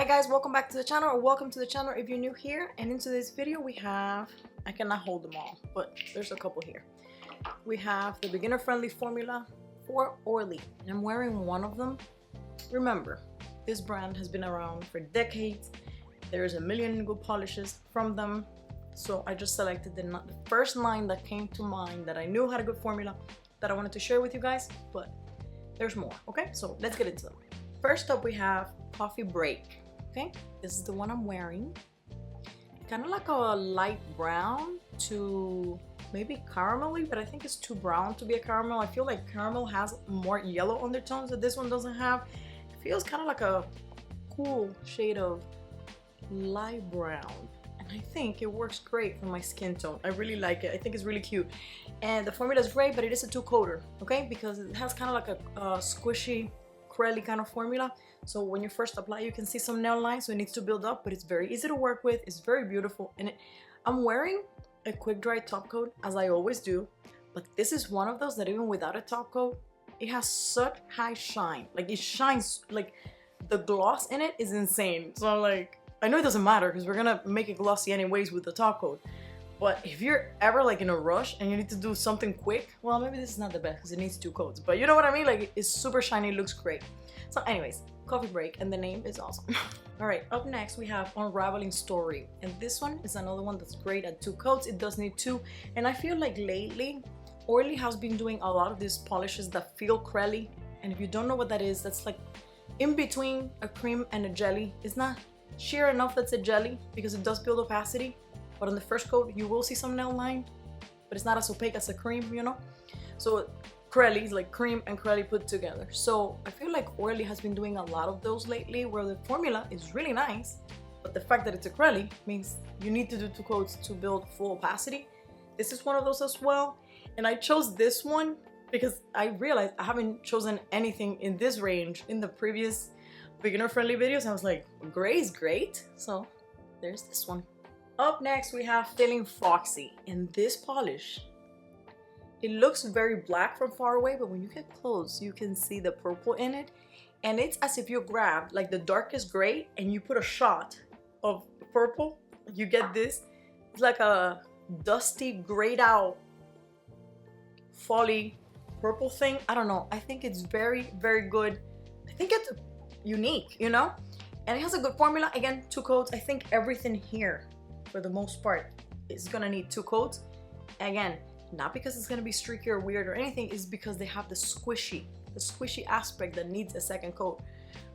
Hi guys, welcome back to the channel, or welcome to the channel if you're new here. And into this video we have, I cannot hold them all, but there's a couple here. We have the beginner friendly formula for ORLY, and I'm wearing one of them. Remember, this brand has been around for decades. There's a million good polishes from them, so I just selected the first line that came to mind that I knew had a good formula that I wanted to share with you guys, but there's more. Okay, so let's get into them. First up we have Coffee Break. Okay, this is the one I'm wearing. Kind of like a light brown to maybe caramelly, but I think it's too brown to be a caramel. I feel like caramel has more yellow undertones that this one doesn't have. It feels kind of like a cool shade of light brown, and I think it works great for my skin tone. I really like it. I think it's really cute, and the formula is great, but it is a two-coater, okay, because it has kind of like a squishy, crelly kind of formula. So when you first apply, you can see some nail lines, so it needs to build up, but it's very easy to work with. It's very beautiful, and I'm wearing a quick dry top coat as I always do, but this is one of those that even without a top coat, it has such high shine. Like, it shines, like the gloss in it is insane. So like, I know it doesn't matter because we're gonna make it glossy anyways with the top coat, but if you're ever like in a rush and you need to do something quick, well, maybe this is not the best because it needs two coats, but you know what I mean? Like, it's super shiny, it looks great. So anyways, Coffee Break, and the name is awesome. All right, up next we have Unraveling Story, and this one is another one that's great at two coats. It does need two, and I feel like lately ORLY has been doing a lot of these polishes that feel crelly, and if you don't know what that is, that's like in between a cream and a jelly. It's not sheer enough that's a jelly because it does build opacity, but on the first coat you will see some nail line, but it's not as opaque as a cream, you know. So crelly is like cream and crelly put together. So I feel like ORLY has been doing a lot of those lately where the formula is really nice, but the fact that it's a crelly means you need to do two coats to build full opacity. This is one of those as well, and I chose this one because I realized I haven't chosen anything in this range in the previous beginner friendly videos. I was like, gray is great, so there's this one. Up next we have Feeling Foxy, and this polish, it looks very black from far away, but when you get close, you can see the purple in it. And it's as if you grabbed like the darkest gray and you put a shot of purple. You get this. It's like a dusty, grayed out, folly purple thing. I don't know. I think it's very, very good. I think it's unique, you know? And it has a good formula. Again, two coats. I think everything here, for the most part, is gonna need two coats. Again, not because it's gonna be streaky or weird or anything, is because they have the squishy aspect that needs a second coat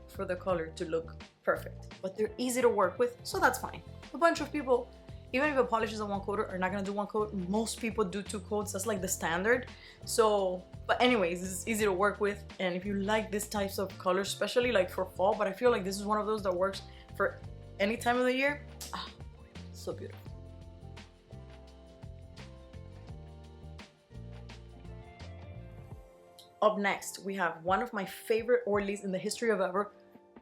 for the color to look perfect. But they're easy to work with, so that's fine. A bunch of people, even if a polish is a one coater, are not gonna do one coat. Most people do two coats. That's like the standard. So, but anyways, this is easy to work with, and if you like this types of colors, especially like for fall, but I feel like this is one of those that works for any time of the year. Ah, so beautiful. Up next, we have one of my favorite ORLYs in the history of ever.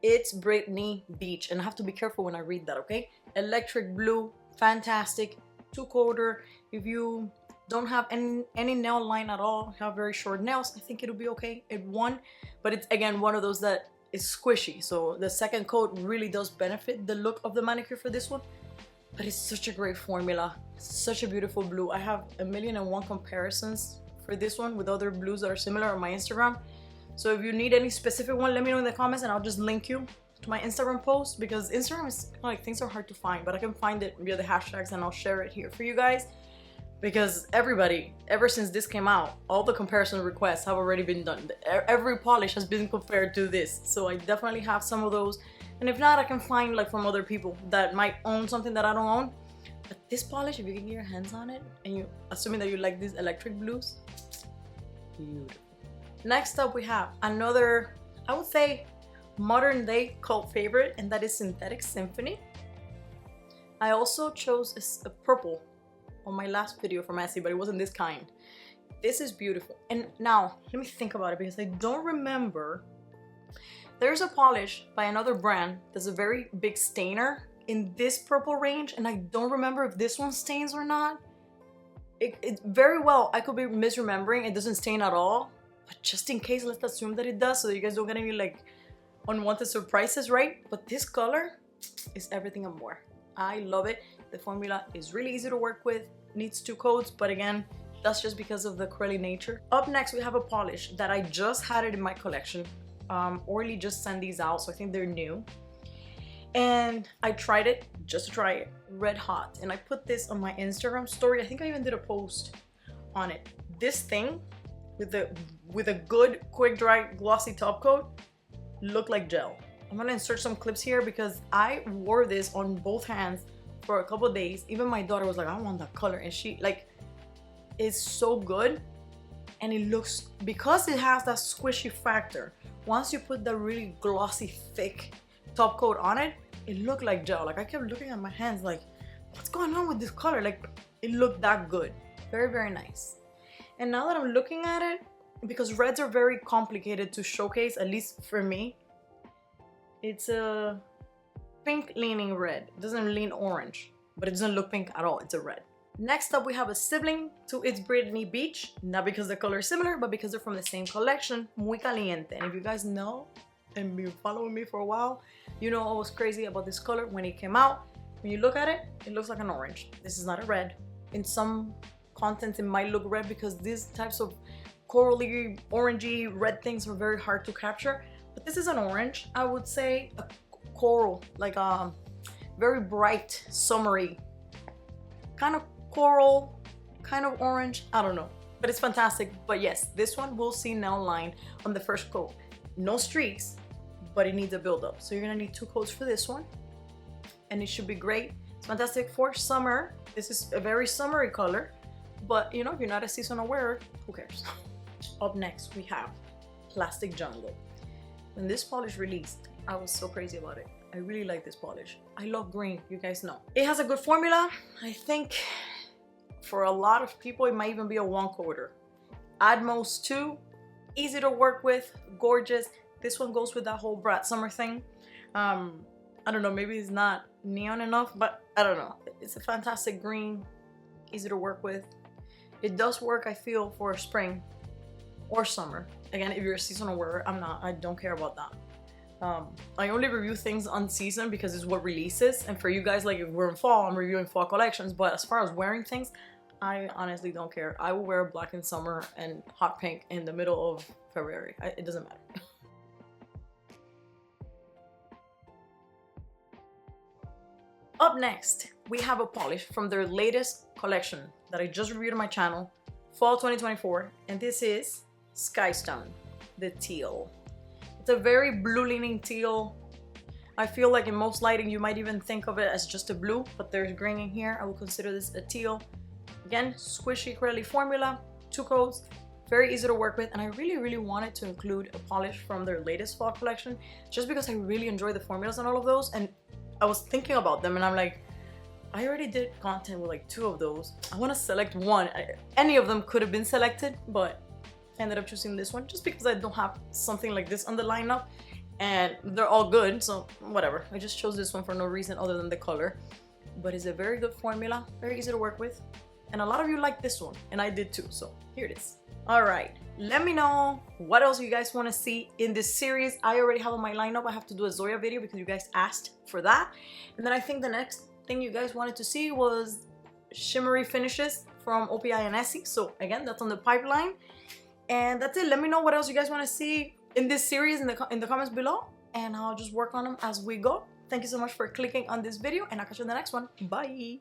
It's Brittany Beach, and I have to be careful when I read that, okay? Electric blue, fantastic, two-coater. If you don't have any nail line at all, have very short nails, I think it'll be okay. It won, but it's again one of those that is squishy, so the second coat really does benefit the look of the manicure for this one. But it's such a great formula, such a beautiful blue. I have 1,000,001 comparisons for this one with other blues that are similar on my Instagram. So if you need any specific one, let me know in the comments and I'll just link you to my Instagram post, because Instagram is like, things are hard to find, but I can find it via the hashtags and I'll share it here for you guys, because everybody, ever since this came out, all the comparison requests have already been done. Every polish has been compared to this, so I definitely have some of those, and if not, I can find like from other people that might own something that I don't own. But this polish, if you can get your hands on it, and you, assuming that you like these electric blues, beautiful. Next up we have another, I would say, modern day cult favorite, and that is Synthetic Symphony. I also chose a purple on my last video from Essie, but it wasn't this kind. This is beautiful. And now let me think about it, because I don't remember. There's a polish by another brand that's a very big stainer in this purple range, and I don't remember if this one stains or not. It very well, I could be misremembering. It doesn't stain at all, but just in case, let's assume that it does, so that you guys don't get any like unwanted surprises, right? But this color is everything and more. I love it. The formula is really easy to work with, needs 2 coats, but again, that's just because of the curly nature. Up next, we have a polish that I just had it in my collection. Orly just sent these out, so I think they're new. And I tried it just to try it, red hot. And I put this on my Instagram story. I think I even did a post on it. This thing with a good quick dry glossy top coat looked like gel. I'm gonna insert some clips here because I wore this on both hands for a couple days. Even my daughter was like, I want that color, and she like, it's so good. And it looks, because it has that squishy factor, once you put the really glossy thick top coat on it, it looked like gel. Like I kept looking at my hands like, what's going on with this color? Like it looked that good. Very, very nice. And now that I'm looking at it, because reds are very complicated to showcase, at least for me, it's a pink leaning red. It doesn't lean orange, but it doesn't look pink at all. It's a red. Next up, we have a sibling to It's Brittany Beach. Not because the color is similar, but because they're from the same collection, Muy Caliente. And if you guys know and been following me for a while, you know I was crazy about this color when it came out. When you look at it, it looks like an orange. This is not a red. In some contents, it might look red because these types of corally, orangey, red things are very hard to capture. But this is an orange. I would say a coral, like a very bright, summery, kind of coral, kind of orange. I don't know, but it's fantastic. But yes, this one we'll see nail line on the first coat. No streaks, but it needs a build up. So you're gonna need 2 coats for this one, and it should be great. It's fantastic for summer. This is a very summery color, but you know, if you're not a seasonal wearer, who cares? Up next, we have Plastic Jungle. When this polish released, I was so crazy about it. I really like this polish. I love green, you guys know. It has a good formula. I think for a lot of people, it might even be a 1-coater. At most 2, easy to work with, gorgeous. This one goes with that whole Brat Summer thing. I don't know, maybe it's not neon enough, but I don't know. It's a fantastic green, easy to work with. It does work, I feel, for spring or summer. Again, if you're a seasonal wearer, I don't care about that. I only review things on season because it's what releases, and for you guys, like if we're in fall, I'm reviewing fall collections. But as far as wearing things, I honestly don't care. I will wear black in summer and hot pink in the middle of February. It doesn't matter. Up next, we have a polish from their latest collection that I just reviewed on my channel, Fall 2024, and this is Skystone, the teal. It's a very blue-leaning teal. I feel like in most lighting, you might even think of it as just a blue, but there's green in here. I would consider this a teal. Again, squishy, curly formula, 2 coats, very easy to work with, and I really, really wanted to include a polish from their latest fall collection, just because I really enjoy the formulas on all of those, and I was thinking about them, and I'm like, I already did content with like 2 of those. I want to select one. Any of them could have been selected, but I ended up choosing this one just because I don't have something like this on the lineup, and they're all good, so whatever. I just chose this one for no reason other than the color, but it's a very good formula, very easy to work with, and a lot of you like this one, and I did too, so here it is. All right, let me know what else you guys want to see in this series. I already have on my lineup. I have to do a Zoya video because you guys asked for that, and then I think the next thing you guys wanted to see was shimmery finishes from OPI and Essie. So again, that's on the pipeline. And that's it. Let me know what else you guys want to see in this series in the comments below, and I'll just work on them as we go. Thank you so much for clicking on this video, and I'll catch you in the next one. Bye.